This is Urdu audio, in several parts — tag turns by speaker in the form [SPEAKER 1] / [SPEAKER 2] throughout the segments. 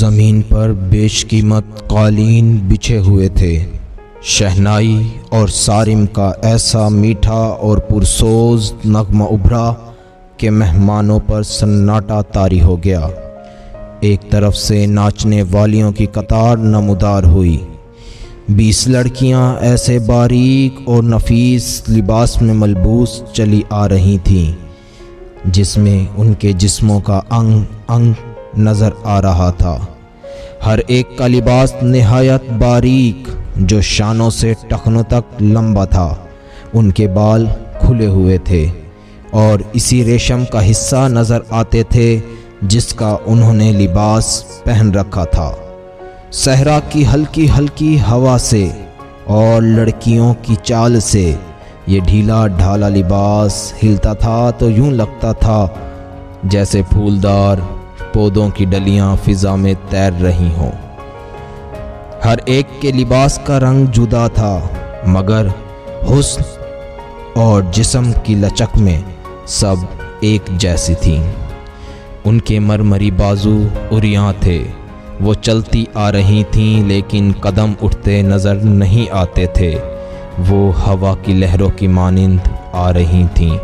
[SPEAKER 1] زمین پر بیش قیمت قالین بچھے ہوئے تھے۔ شہنائی اور صارم کا ایسا میٹھا اور پرسوز نغمہ ابھرا کہ مہمانوں پر سناٹا طاری ہو گیا۔ ایک طرف سے ناچنے والیوں کی قطار نمودار ہوئی۔ 20 لڑکیاں ایسے باریک اور نفیس لباس میں ملبوس چلی آ رہی تھیں جس میں ان کے جسموں کا انگ انگ نظر آ رہا تھا۔ ہر ایک کا لباس نہایت باریک جو شانوں سے ٹخنوں تک لمبا تھا۔ ان کے بال کھلے ہوئے تھے اور اسی ریشم کا حصہ نظر آتے تھے جس کا انہوں نے لباس پہن رکھا تھا۔ صحرا کی ہلکی ہلکی ہوا سے اور لڑکیوں کی چال سے یہ ڈھیلا ڈھالا لباس ہلتا تھا تو یوں لگتا تھا جیسے پھولدار پودوں کی ڈلیاں فضا میں تیر رہی ہوں۔ ہر ایک کے لباس کا رنگ جدا تھا مگر حسن اور جسم کی لچک میں سب ایک جیسی تھیں۔ ان کے مرمری بازو عریاں تھے۔ وہ چلتی آ رہی تھیں لیکن قدم اٹھتے نظر نہیں آتے تھے۔ وہ ہوا کی لہروں کی مانند آ رہی تھیں۔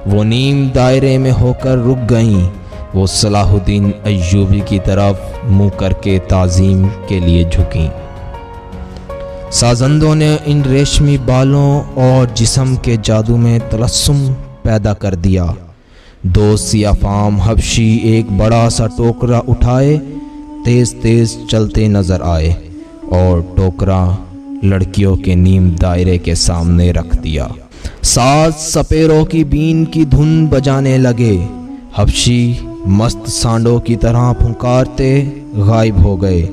[SPEAKER 1] وہ نیم دائرے میں ہو کر رک گئیں۔ وہ صلاح الدین ایوبی کی طرف منہ کر کے تعظیم کے لیے جھکیں۔ سازندوں نے ان ریشمی بالوں اور جسم کے جادو میں تلسم پیدا کر دیا۔ 2 سیاہ فام حبشی ایک بڑا سا ٹوکرا اٹھائے تیز تیز چلتے نظر آئے اور ٹوکرا لڑکیوں کے نیم دائرے کے سامنے رکھ دیا۔ ساز سپیروں کی بین کی دھن بجانے لگے۔ حبشی مست سانڈوں کی طرح پھنکارتے غائب ہو گئے۔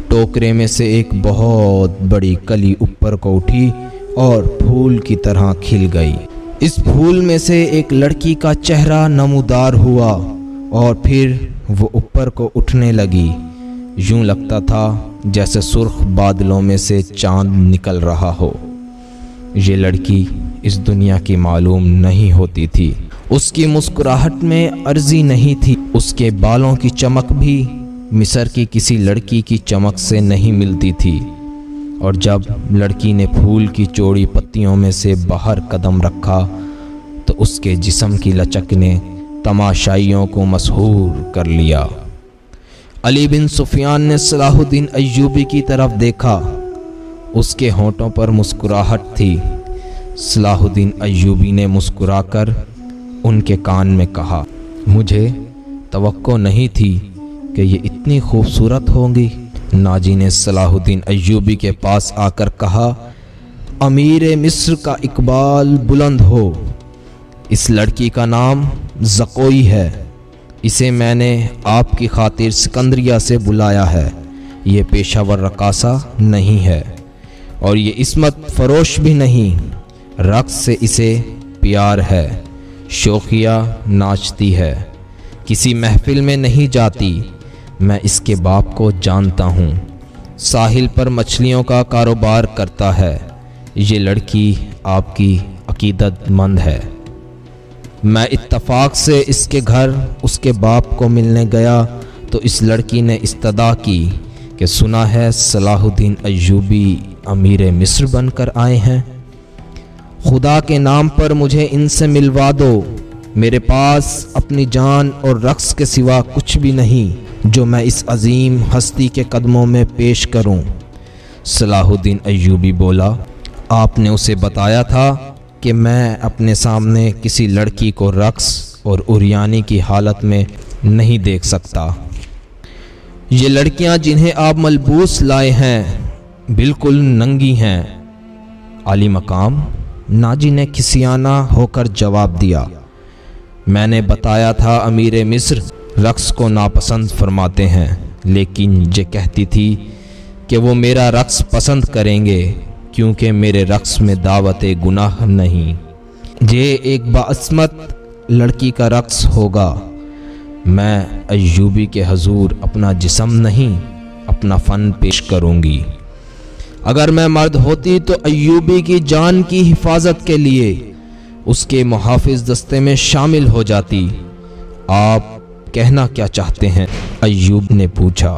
[SPEAKER 1] ٹوکرے میں سے ایک بہت بڑی کلی اوپر کو اٹھی اور پھول کی طرح کھل گئی۔ اس پھول میں سے ایک لڑکی کا چہرہ نمودار ہوا اور پھر وہ اوپر کو اٹھنے لگی۔ یوں لگتا تھا جیسے سرخ بادلوں میں سے چاند نکل رہا ہو۔ یہ لڑکی اس دنیا کی معلوم نہیں ہوتی تھی۔ اس کی مسکراہٹ میں عرضی نہیں تھی۔ اس کے بالوں کی چمک بھی مصر کی کسی لڑکی کی چمک سے نہیں ملتی تھی۔ اور جب لڑکی نے پھول کی چوڑی پتیوں میں سے باہر قدم رکھا تو اس کے جسم کی لچک نے تماشائیوں کو مسحور کر لیا۔ علی بن سفیان نے صلاح الدین ایوبی کی طرف دیکھا۔ اس کے ہونٹوں پر مسکراہٹ تھی۔ صلاح الدین ایوبی نے مسکرا کر ان کے کان میں کہا، مجھے توقع نہیں تھی کہ یہ اتنی خوبصورت ہوں گی۔ ناجی نے صلاح الدین ایوبی کے پاس آ کر کہا، امیر مصر کا اقبال بلند ہو۔ اس لڑکی کا نام زکوئی ہے۔ اسے میں نے آپ کی خاطر سکندریہ سے بلایا ہے۔ یہ پیشہ ور رقاصہ نہیں ہے اور یہ عصمت فروش بھی نہیں۔ رقص سے اسے پیار ہے، شوخیہ ناچتی ہے، کسی محفل میں نہیں جاتی۔ میں اس کے باپ کو جانتا ہوں، ساحل پر مچھلیوں کا کاروبار کرتا ہے۔ یہ لڑکی آپ کی عقیدت مند ہے۔ میں اتفاق سے اس کے گھر اس کے باپ کو ملنے گیا تو اس لڑکی نے استدعا کی کہ سنا ہے صلاح الدین ایوبی امیر مصر بن کر آئے ہیں۔ خدا کے نام پر مجھے ان سے ملوا دو۔ میرے پاس اپنی جان اور رقص کے سوا کچھ بھی نہیں جو میں اس عظیم ہستی کے قدموں میں پیش کروں۔ صلاح الدین ایوبی بولا، آپ نے اسے بتایا تھا کہ میں اپنے سامنے کسی لڑکی کو رقص اور عریانی کی حالت میں نہیں دیکھ سکتا۔ یہ لڑکیاں جنہیں آپ ملبوس لائے ہیں بالکل ننگی ہیں۔ عالی مقام ناجی نے کھسیانہ ہو کر جواب دیا، میں نے بتایا تھا امیر مصر رقص کو ناپسند فرماتے ہیں، لیکن یہ کہتی تھی کہ وہ میرا رقص پسند کریں گے کیونکہ میرے رقص میں دعوت گناہ نہیں۔ یہ ایک باعصمت لڑکی کا رقص ہوگا۔ میں ایوبی کے حضور اپنا جسم نہیں اپنا فن پیش کروں گی۔ اگر میں مرد ہوتی تو ایوبی کی جان کی حفاظت کے لیے اس کے محافظ دستے میں شامل ہو جاتی۔ آپ کہنا کیا چاہتے ہیں؟ ایوب نے پوچھا۔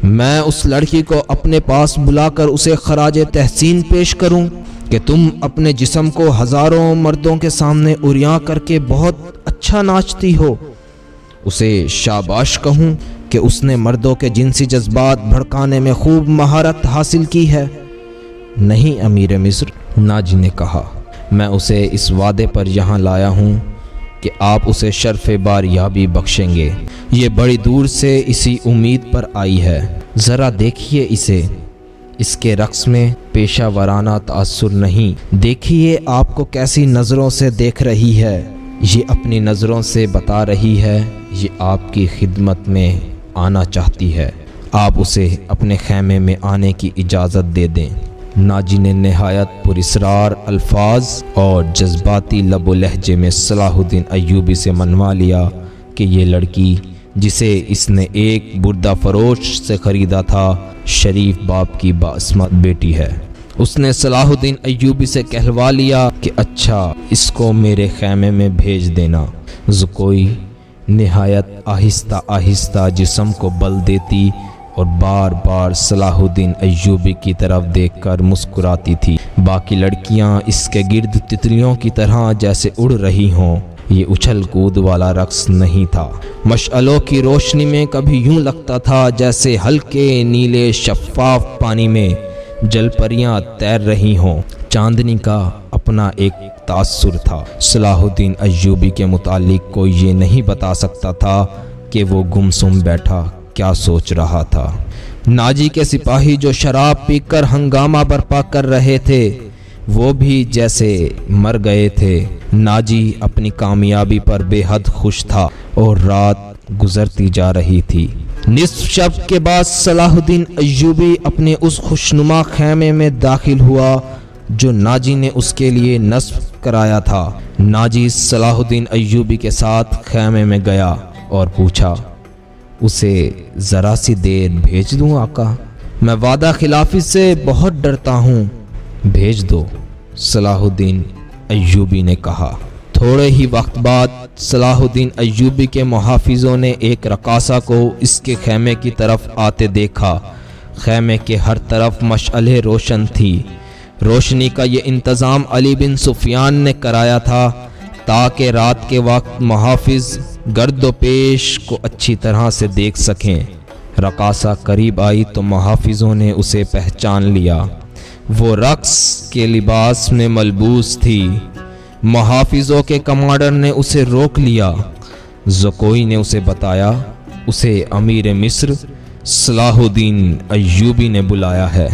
[SPEAKER 1] میں اس لڑکی کو اپنے پاس بلا کر اسے خراج تحسین پیش کروں کہ تم اپنے جسم کو ہزاروں مردوں کے سامنے عریاں کر کے بہت اچھا ناچتی ہو؟ اسے شاباش کہوں کہ اس نے مردوں کے جنسی جذبات بھڑکانے میں خوب مہارت حاصل کی ہے؟ نہیں امیر مصر، ناجی نے کہا، میں اسے اس وعدے پر یہاں لایا ہوں کہ آپ اسے شرف باریابی بخشیں گے۔ یہ بڑی دور سے اسی امید پر آئی ہے۔ ذرا دیکھیے اسے، اس کے رقص میں پیشہ ورانہ تاثر نہیں۔ دیکھیے آپ کو کیسی نظروں سے دیکھ رہی ہے۔ یہ اپنی نظروں سے بتا رہی ہے یہ آپ کی خدمت میں آنا چاہتی ہے۔ آپ اسے اپنے خیمے میں آنے کی اجازت دے دیں۔ ناجی نے نہایت پراسرار الفاظ اور جذباتی لب و لہجے میں صلاح الدین ایوبی سے منوا لیا کہ یہ لڑکی جسے اس نے ایک بردہ فروش سے خریدا تھا، شریف باپ کی باعصمت بیٹی ہے۔ اس نے صلاح الدین ایوبی سے کہلوا لیا کہ اچھا اس کو میرے خیمے میں بھیج دینا۔ زکوئی نہایت آہستہ آہستہ جسم کو بل دیتی اور بار بار صلاح الدین ایوبی کی طرف دیکھ کر مسکراتی تھی۔ باقی لڑکیاں اس کے گرد تتلیوں کی طرح جیسے اڑ رہی ہوں۔ یہ اچھل کود والا رقص نہیں تھا۔ مشعلوں کی روشنی میں کبھی یوں لگتا تھا جیسے ہلکے نیلے شفاف پانی میں جل پریاں تیر رہی ہوں۔ چاندنی کا اپنا ایک تاثر تھا۔ صلاح الدین ایوبی کے متعلق کوئی یہ نہیں بتا سکتا تھا کہ وہ گمسم بیٹھا کیا سوچ رہا تھا۔ ناجی کے سپاہی جو شراب پی کر ہنگامہ برپا کر رہے تھے وہ بھی جیسے مر گئے تھے۔ ناجی اپنی کامیابی پر بے حد خوش تھا اور رات گزرتی جا رہی تھی۔ نصف شب کے بعد صلاح الدین ایوبی اپنے اس خوشنما خیمے میں داخل ہوا جو ناجی نے اس کے لیے نصب کرایا تھا۔ ناجی صلاح الدین ایوبی کے ساتھ خیمے میں گیا اور پوچھا، اسے ذرا سی دیر بھیج دوں آقا؟ میں وعدہ خلافی سے بہت ڈرتا ہوں۔ بھیج دو، صلاح الدین ایوبی نے کہا۔ تھوڑے ہی وقت بعد صلاح الدین ایوبی کے محافظوں نے ایک رقاصہ کو اس کے خیمے کی طرف آتے دیکھا۔ خیمے کے ہر طرف مشعلیں روشن تھی۔ روشنی کا یہ انتظام علی بن سفیان نے کرایا تھا تاکہ رات کے وقت محافظ گرد و پیش کو اچھی طرح سے دیکھ سکیں۔ رقاصہ قریب آئی تو محافظوں نے اسے پہچان لیا۔ وہ رقص کے لباس میں ملبوس تھی۔ محافظوں کے کمانڈر نے اسے روک لیا۔ زکوئی نے اسے بتایا اسے امیر مصر صلاح الدین ایوبی نے بلایا ہے۔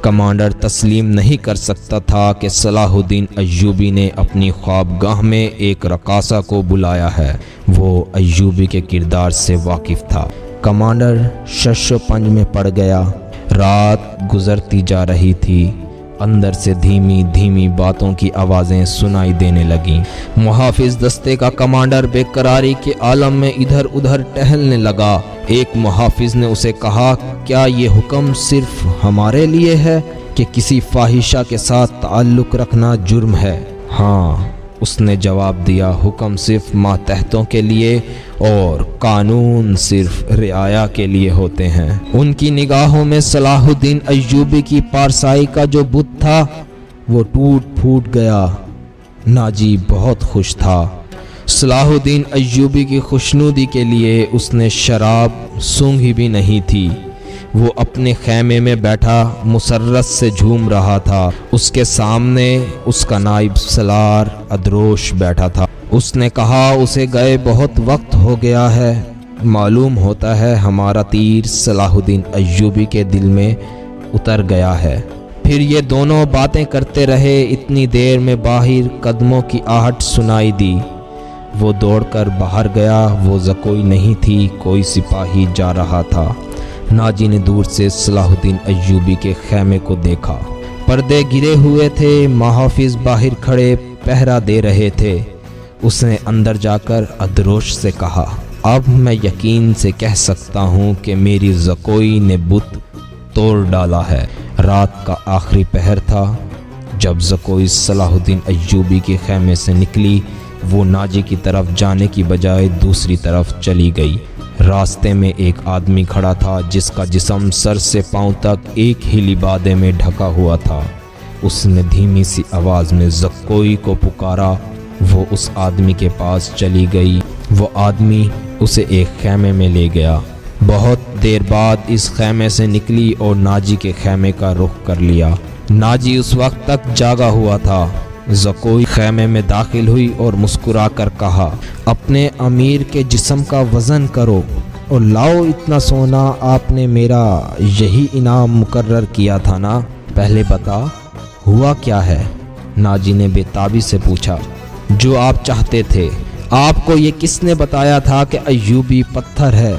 [SPEAKER 1] کمانڈر تسلیم نہیں کر سکتا تھا کہ صلاح الدین ایوبی نے اپنی خوابگاہ میں ایک رقاصہ کو بلایا ہے۔ وہ ایوبی کے کردار سے واقف تھا۔ کمانڈر شش و پنج میں پڑ گیا۔ رات گزرتی جا رہی تھی۔ اندر سے دھیمی دھیمی باتوں کی آوازیں سنائی دینے لگیں۔ محافظ دستے کا کمانڈر بے قراری کے عالم میں ادھر ادھر ٹہلنے لگا۔ ایک محافظ نے اسے کہا، کیا یہ حکم صرف ہمارے لیے ہے کہ کسی فاحشہ کے ساتھ تعلق رکھنا جرم ہے؟ ہاں، اس نے جواب دیا، حکم صرف ماتحتوں کے لیے اور قانون صرف رعایا کے لیے ہوتے ہیں۔ ان کی نگاہوں میں صلاح الدین ایوبی کی پارسائی کا جو بت تھا وہ ٹوٹ پھوٹ گیا۔ ناجی بہت خوش تھا۔ صلاح الدین ایوبی کی خوشنودی کے لیے اس نے شراب سونگھی بھی نہیں تھی۔ وہ اپنے خیمے میں بیٹھا مسرت سے جھوم رہا تھا۔ اس کے سامنے اس کا نائب سالار ادروش بیٹھا تھا۔ اس نے کہا، اسے گئے بہت وقت ہو گیا ہے۔ معلوم ہوتا ہے ہمارا تیر صلاح الدین ایوبی کے دل میں اتر گیا ہے۔ پھر یہ دونوں باتیں کرتے رہے۔ اتنی دیر میں باہر قدموں کی آہٹ سنائی دی۔ وہ دوڑ کر باہر گیا۔ وہ زکوئی نہیں تھی، کوئی سپاہی جا رہا تھا۔ ناجی نے دور سے صلاح الدین ایوبی کے خیمے کو دیکھا۔ پردے گرے ہوئے تھے، محافظ باہر کھڑے پہرا دے رہے تھے۔ اس نے اندر جا کر ادروش سے کہا، اب میں یقین سے کہہ سکتا ہوں کہ میری زکوئی نے بت توڑ ڈالا ہے۔ رات کا آخری پہر تھا جب زکوئی صلاح الدین ایوبی کے خیمے سے نکلی۔ وہ ناجی کی طرف جانے کی بجائے دوسری طرف چلی گئی۔ راستے میں ایک آدمی کھڑا تھا جس کا جسم سر سے پاؤں تک ایک ہی لبادے میں ڈھکا ہوا تھا۔ اس نے دھیمی سی آواز میں زکوئی کو پکارا۔ وہ اس آدمی کے پاس چلی گئی۔ وہ آدمی اسے ایک خیمے میں لے گیا۔ بہت دیر بعد اس خیمے سے نکلی اور ناجی کے خیمے کا رخ کر لیا۔ ناجی اس وقت تک جاگا ہوا تھا۔ زکوئی خیمے میں داخل ہوئی اور مسکرا کر کہا، اپنے امیر کے جسم کا وزن کرو اور لاؤ اتنا سونا، آپ نے میرا یہی انعام مقرر کیا تھا نا، پہلے بتا ہوا کیا ہے؟ ناجی نے بے تابی سے پوچھا۔ جو آپ چاہتے تھے۔ آپ کو یہ کس نے بتایا تھا کہ ایوبی پتھر ہے،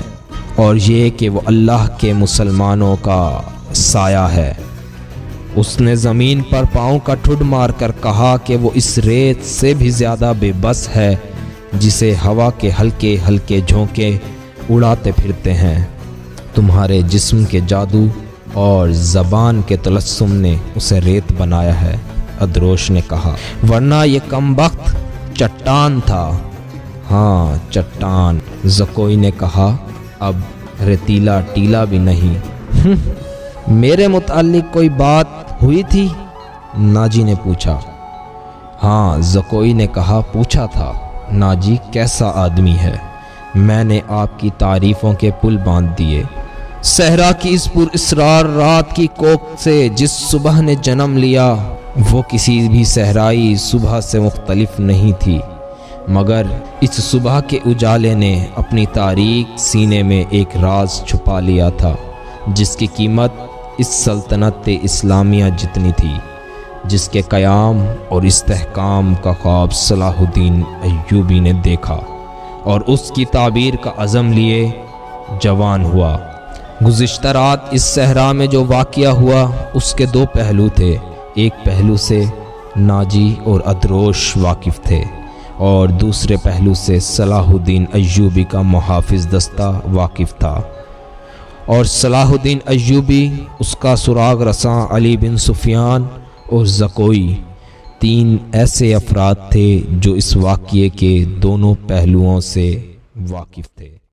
[SPEAKER 1] اور یہ کہ وہ اللہ کے مسلمانوں کا سایہ ہے؟ اس نے زمین پر پاؤں کا ٹھڈ مار کر کہا کہ وہ اس ریت سے بھی زیادہ بے بس ہے جسے ہوا کے ہلکے ہلکے جھونکے اڑاتے پھرتے ہیں۔ تمہارے جسم کے جادو اور زبان کے تلسم نے اسے ریت بنایا ہے، ادروش نے کہا، ورنہ یہ کم بخت چٹان تھا۔ ہاں چٹان، زکوئی نے کہا، اب ریتیلا ٹیلا بھی نہیں۔ میرے متعلق کوئی بات ہوئی تھی؟ ناجی نے پوچھا۔ ہاں، زکوئی نے کہا، پوچھا تھا۔ ناجی کیسا آدمی ہے؟ میں نے آپ کی تعریفوں کے پل باندھ دیے۔ صحرا کی اس پر اسرار رات کی کوک سے جس صبح نے جنم لیا وہ کسی بھی صحرائی صبح سے مختلف نہیں تھی، مگر اس صبح کے اجالے نے اپنی تاریک سینے میں ایک راز چھپا لیا تھا جس کی قیمت اس سلطنت اسلامیہ جتنی تھی، جس کے قیام اور استحکام کا خواب صلاح الدین ایوبی نے دیکھا اور اس کی تعبیر کا عزم لیے جوان ہوا۔ گزشتہ رات اس صحرا میں جو واقعہ ہوا اس کے دو پہلو تھے۔ ایک پہلو سے ناجی اور ادروش واقف تھے اور دوسرے پہلو سے صلاح الدین ایوبی کا محافظ دستہ واقف تھا، اور صلاح الدین ایوبی، اس کا سراغ رساں علی بن سفیان اور زکوئی، تین ایسے افراد تھے جو اس واقعے کے دونوں پہلوؤں سے واقف تھے۔